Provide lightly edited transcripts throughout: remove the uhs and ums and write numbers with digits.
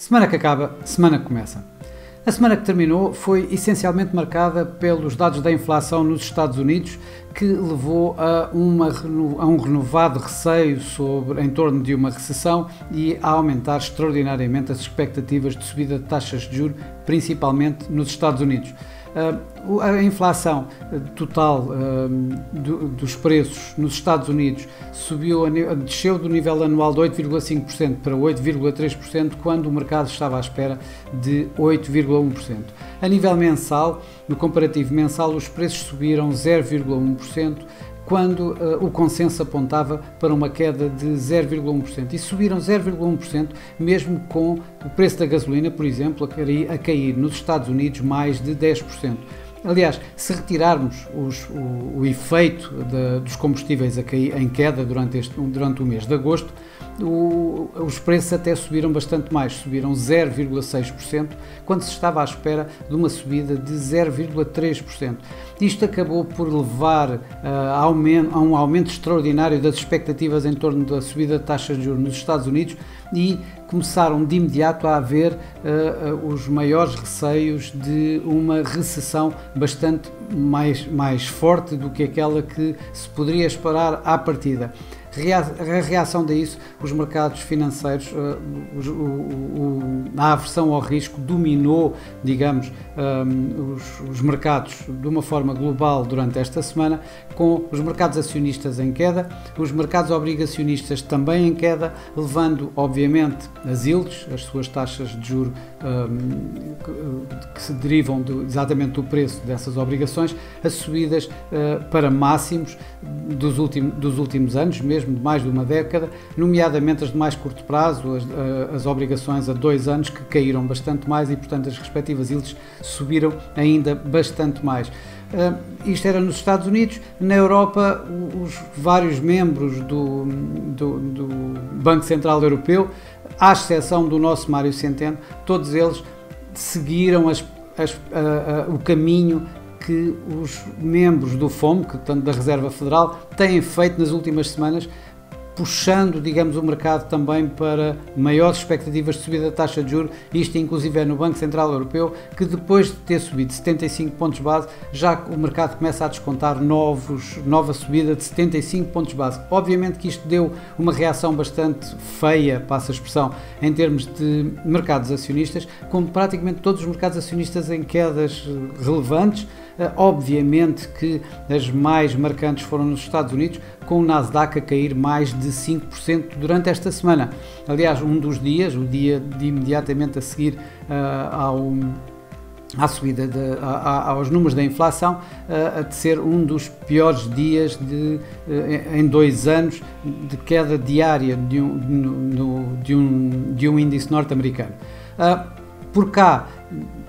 Semana que acaba, semana que começa. A semana que terminou foi essencialmente marcada pelos dados da inflação nos Estados Unidos, que levou a um renovado receio em torno de uma recessão e a aumentar extraordinariamente as expectativas de subida de taxas de juros, principalmente nos Estados Unidos. A inflação total dos preços nos Estados Unidos desceu do nível anual de 8,5% para 8,3%, quando o mercado estava à espera de 8,1%. A nível mensal, no comparativo mensal, os preços subiram 0,1%, quando o consenso apontava para uma queda de 0,1%. E subiram 0,1% mesmo com o preço da gasolina, por exemplo, a cair nos Estados Unidos mais de 10%. Aliás, se retirarmos o efeito dos combustíveis em queda durante o mês de agosto, os preços até subiram bastante mais, subiram 0,6%, quando se estava à espera de uma subida de 0,3%. Isto acabou por levar a um aumento extraordinário das expectativas em torno da subida de taxas de juros nos Estados Unidos, e começaram de imediato a haver os maiores receios de uma recessão bastante mais forte do que aquela que se poderia esperar à partida. A reação a isso, os mercados financeiros, a aversão ao risco dominou, digamos, os mercados de uma forma global durante esta semana, com os mercados acionistas em queda, os mercados obrigacionistas também em queda, levando, obviamente, as yields, as suas taxas de juros que se derivam exatamente do preço dessas obrigações, a subidas para máximos dos últimos anos, mesmo de mais de uma década, nomeadamente as de mais curto prazo, as obrigações a 2 anos, que caíram bastante mais e, portanto, as respectivas yields subiram ainda bastante mais. Isto era nos Estados Unidos. Na Europa, os vários membros do Banco Central Europeu, à exceção do nosso Mário Centeno, todos eles seguiram o caminho que os membros do FOMC, portanto da Reserva Federal, têm feito nas últimas semanas, puxando, digamos, o mercado também para maiores expectativas de subida da taxa de juros. Isto inclusive é no Banco Central Europeu, que depois de ter subido 75 pontos base, já o mercado começa a descontar nova subida de 75 pontos base. Obviamente que isto deu uma reação bastante feia, passa a expressão, em termos de mercados acionistas, com praticamente todos os mercados acionistas em quedas relevantes. Obviamente que as mais marcantes foram nos Estados Unidos, com o Nasdaq a cair mais de 5% durante esta semana. Aliás, um dos dias, o dia de imediatamente a seguir à subida aos números da inflação, a ser um dos piores dias em 2 anos de queda diária de um índice norte-americano. Por cá,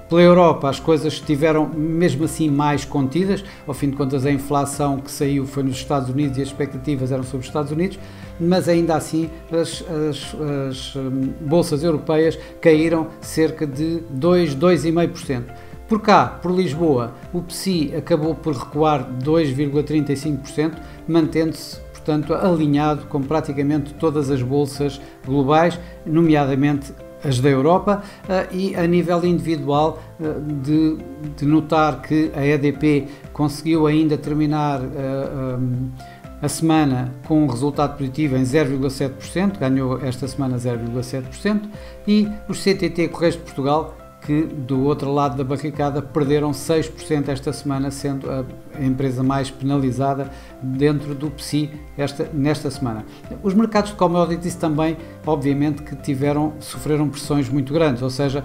pela Europa, as coisas estiveram mesmo assim mais contidas. Ao fim de contas, a inflação que saiu foi nos Estados Unidos e as expectativas eram sobre os Estados Unidos, mas ainda assim as bolsas europeias caíram cerca de 2,5%. Por cá, por Lisboa, o PSI acabou por recuar 2,35%, mantendo-se, portanto, alinhado com praticamente todas as bolsas globais, nomeadamente as da Europa, e a nível individual de notar que a EDP conseguiu ainda terminar a semana com um resultado positivo em 0,7%, ganhou esta semana 0,7%, e os CTT Correios de Portugal, que do outro lado da barricada perderam 6% esta semana, sendo a empresa mais penalizada dentro do PSI nesta semana. Os mercados de commodities também, obviamente, que sofreram pressões muito grandes, ou seja,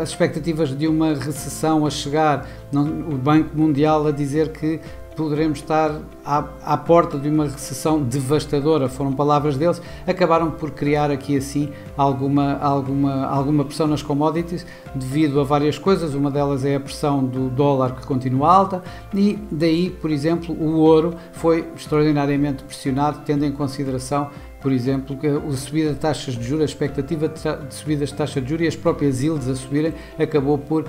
as expectativas de uma recessão a chegar, o Banco Mundial a dizer que poderemos estar à porta de uma recessão devastadora, foram palavras deles, acabaram por criar aqui assim alguma pressão nas commodities, devido a várias coisas. Uma delas é a pressão do dólar, que continua alta, e daí, por exemplo, o ouro foi extraordinariamente pressionado, tendo em consideração, por exemplo, que a subida de taxas de juros, a expectativa de subida de taxas de juros e as próprias yields a subirem, acabou por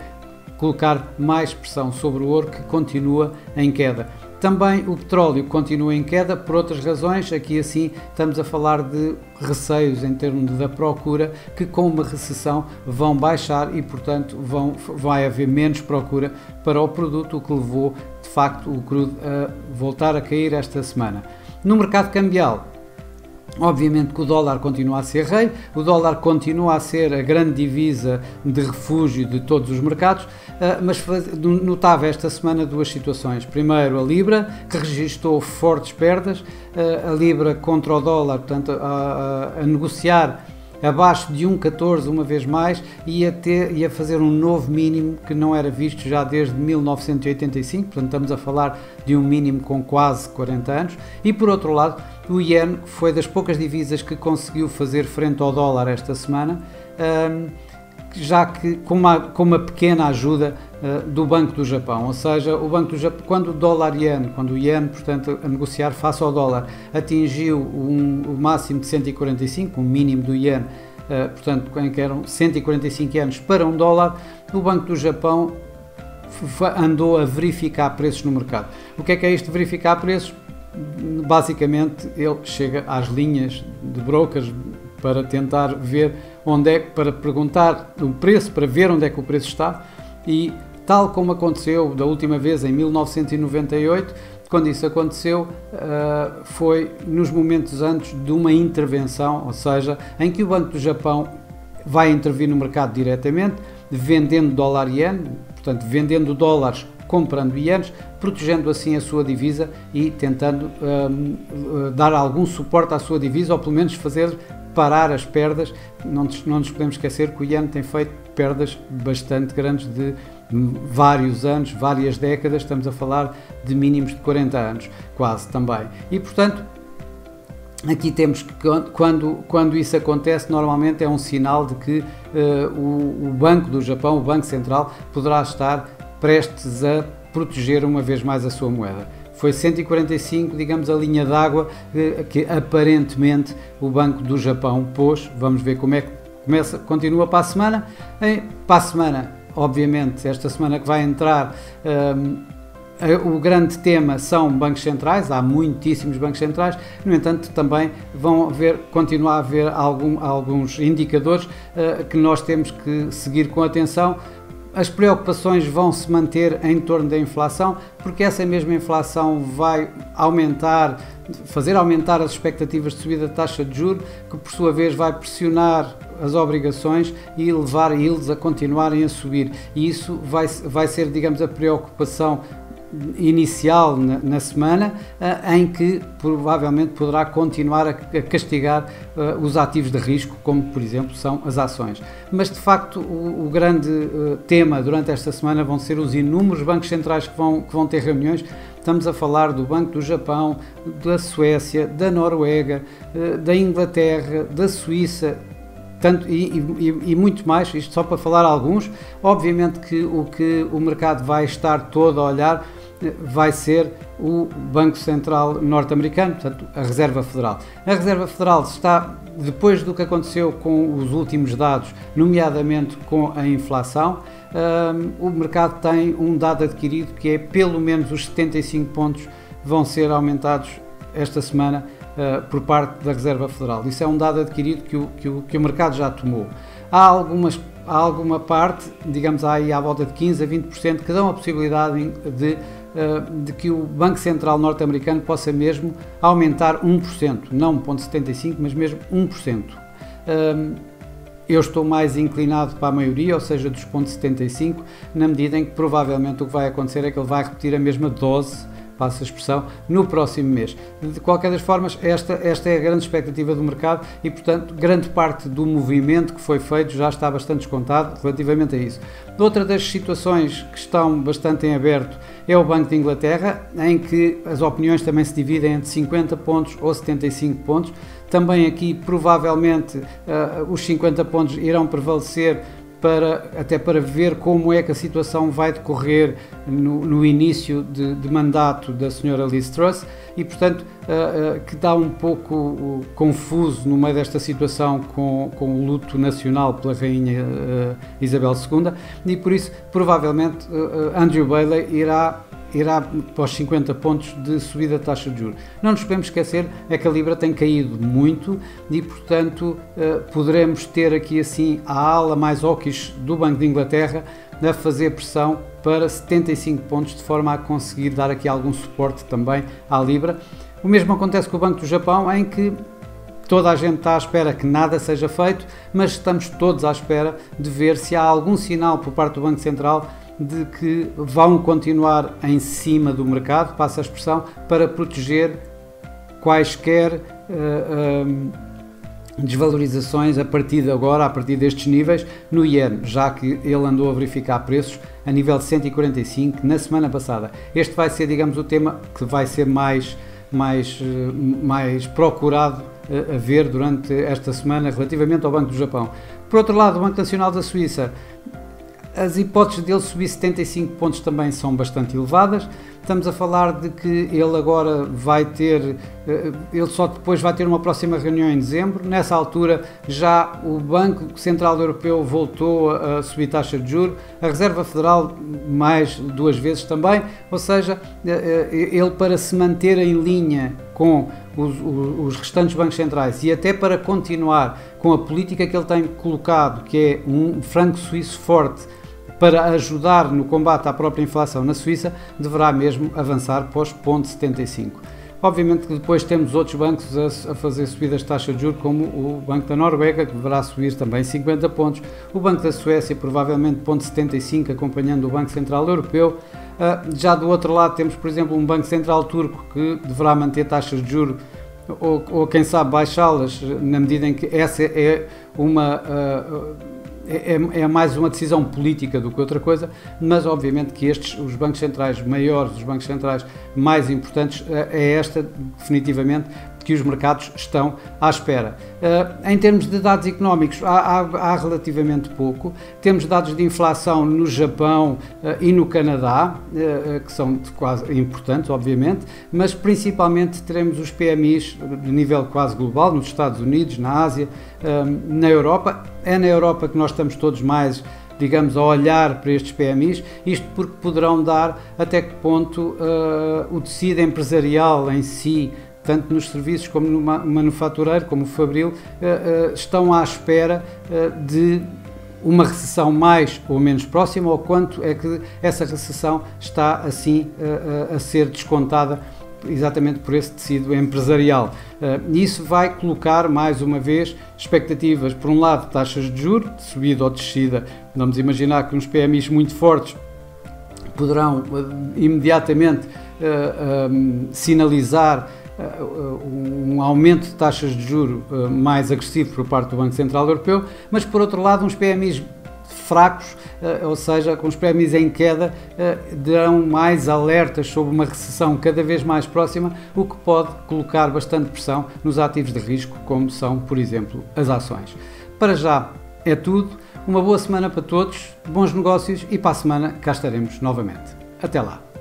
colocar mais pressão sobre o ouro, que continua em queda. Também o petróleo continua em queda por outras razões. Aqui assim estamos a falar de receios em termos da procura, que com uma recessão vão baixar e portanto vai haver menos procura para o produto, o que levou de facto o crudo a voltar a cair esta semana. No mercado cambial, obviamente que o dólar continua a ser rei, o dólar continua a ser a grande divisa de refúgio de todos os mercados, mas notava esta semana duas situações. Primeiro, a Libra, que registrou fortes perdas, a Libra contra o dólar, portanto, a negociar abaixo de 1,14 uma vez mais, e a fazer um novo mínimo que não era visto já desde 1985, portanto estamos a falar de um mínimo com quase 40 anos, e por outro lado o Yen foi das poucas divisas que conseguiu fazer frente ao dólar esta semana, já que com uma pequena ajuda do Banco do Japão, ou seja, o Banco do Japão, quando o Yen, portanto, a negociar face ao dólar, atingiu o máximo de 145, o mínimo do Yen, portanto, que eram 145 ienes para um dólar, o Banco do Japão andou a verificar preços no mercado. O que é isto de verificar preços? Basicamente, ele chega às linhas de brokers para tentar ver para perguntar o preço, para ver onde é que o preço está, e tal como aconteceu da última vez em 1998, quando isso aconteceu, foi nos momentos antes de uma intervenção, ou seja, em que o Banco do Japão vai intervir no mercado diretamente, vendendo dólar-ien, portanto, vendendo dólares, comprando ienes, protegendo assim a sua divisa e tentando dar algum suporte à sua divisa, ou pelo menos fazer parar as perdas. Não nos podemos esquecer que o Yen tem feito perdas bastante grandes de vários anos, várias décadas, estamos a falar de mínimos de 40 anos, quase também. E portanto, aqui temos que, quando isso acontece, normalmente é um sinal de que o Banco do Japão, o Banco Central, poderá estar prestes a proteger uma vez mais a sua moeda. Foi 145, digamos, a linha d'água que aparentemente o Banco do Japão pôs. Vamos ver como é que continua para a semana. Para a semana, obviamente, esta semana que vai entrar, o grande tema são bancos centrais, há muitíssimos bancos centrais, no entanto também continuar a haver alguns indicadores que nós temos que seguir com atenção. As preocupações vão se manter em torno da inflação, porque essa mesma inflação vai fazer aumentar as expectativas de subida de taxa de juros, que por sua vez vai pressionar as obrigações e levar eles a continuarem a subir. E isso vai ser, digamos, a preocupação inicial na semana, em que provavelmente poderá continuar a castigar os ativos de risco, como por exemplo são as ações. Mas de facto o grande tema durante esta semana vão ser os inúmeros bancos centrais que vão ter reuniões. Estamos a falar do Banco do Japão, da Suécia, da Noruega, da Inglaterra, da Suíça, e muito mais, isto só para falar alguns. Obviamente que o que o mercado vai estar todo a olhar vai ser o Banco Central norte-americano, portanto a Reserva Federal. A Reserva Federal está, depois do que aconteceu com os últimos dados, nomeadamente com a inflação, o mercado tem um dado adquirido que é pelo menos os 75 pontos vão ser aumentados esta semana por parte da Reserva Federal. Isso é um dado adquirido que o mercado já tomou. Há alguma parte, digamos aí à volta de 15% a 20%, que dão a possibilidade de que o Banco Central norte-americano possa mesmo aumentar 1%, não 1,75%, mas mesmo 1%. Eu estou mais inclinado para a maioria, ou seja, dos 0,75%, na medida em que provavelmente o que vai acontecer é que ele vai repetir a mesma dose, passa a expressão, no próximo mês. De qualquer das formas, esta é a grande expectativa do mercado e, portanto, grande parte do movimento que foi feito já está bastante descontado relativamente a isso. Outra das situações que estão bastante em aberto é o Banco de Inglaterra, em que as opiniões também se dividem entre 50 pontos ou 75 pontos. Também aqui, provavelmente, os 50 pontos irão prevalecer até para ver como é que a situação vai decorrer no início de mandato da senhora Liz Truss e, portanto, que está um pouco confuso no meio desta situação com o luto nacional pela rainha Isabel II e, por isso, provavelmente, Andrew Bailey irá para os 50 pontos de subida de taxa de juros. Não nos podemos esquecer é que a Libra tem caído muito e, portanto, poderemos ter aqui assim a ala mais hawkish do Banco de Inglaterra a fazer pressão para 75 pontos, de forma a conseguir dar aqui algum suporte também à Libra. O mesmo acontece com o Banco do Japão, em que toda a gente está à espera que nada seja feito, mas estamos todos à espera de ver se há algum sinal por parte do Banco Central de que vão continuar em cima do mercado, passa a expressão, para proteger quaisquer desvalorizações a partir de agora, a partir destes níveis, no iene, já que ele andou a verificar preços a nível de 145 na semana passada. Este vai ser, digamos, o tema que vai ser mais procurado a ver durante esta semana relativamente ao Banco do Japão. Por outro lado, o Banco Nacional da Suíça, as hipóteses dele subir 75 pontos também são bastante elevadas. Estamos a falar de que ele agora vai ter, ele só depois vai ter uma próxima reunião em dezembro. Nessa altura já o Banco Central Europeu voltou a subir taxa de juros, a Reserva Federal mais 2 vezes também, ou seja, ele para se manter em linha com os restantes bancos centrais e até para continuar com a política que ele tem colocado, que é um franco suíço forte, para ajudar no combate à própria inflação na Suíça, deverá mesmo avançar para os 0,75. Obviamente que depois temos outros bancos a fazer subidas de taxa de juros, como o Banco da Noruega, que deverá subir também 50 pontos, o Banco da Suécia provavelmente 0,75, acompanhando o Banco Central Europeu. Já do outro lado temos, por exemplo, um Banco Central turco que deverá manter taxas de juros ou quem sabe baixá-las, na medida em que essa é mais uma decisão política do que outra coisa, mas obviamente que os bancos centrais maiores, os bancos centrais mais importantes, é esta definitivamente que os mercados estão à espera. Em termos de dados económicos, há relativamente pouco. Temos dados de inflação no Japão e no Canadá, que são quase importantes, obviamente, mas principalmente teremos os PMIs de nível quase global, nos Estados Unidos, na Ásia, na Europa. É na Europa que nós estamos todos mais, digamos, a olhar para estes PMIs, isto porque poderão dar até que ponto o tecido empresarial em si, tanto nos serviços como no manufatureiro, como o fabril, estão à espera de uma recessão mais ou menos próxima, ou quanto é que essa recessão está assim a ser descontada exatamente por esse tecido empresarial. Isso vai colocar, mais uma vez, expectativas, por um lado, de taxas de juros, de subida ou descida. Vamos imaginar que uns PMIs muito fortes poderão imediatamente sinalizar um aumento de taxas de juros mais agressivo por parte do Banco Central Europeu, mas por outro lado uns PMIs fracos, ou seja, com os PMIs em queda, darão mais alertas sobre uma recessão cada vez mais próxima, o que pode colocar bastante pressão nos ativos de risco, como são, por exemplo, as ações. Para já é tudo, uma boa semana para todos, bons negócios e para a semana cá estaremos novamente. Até lá!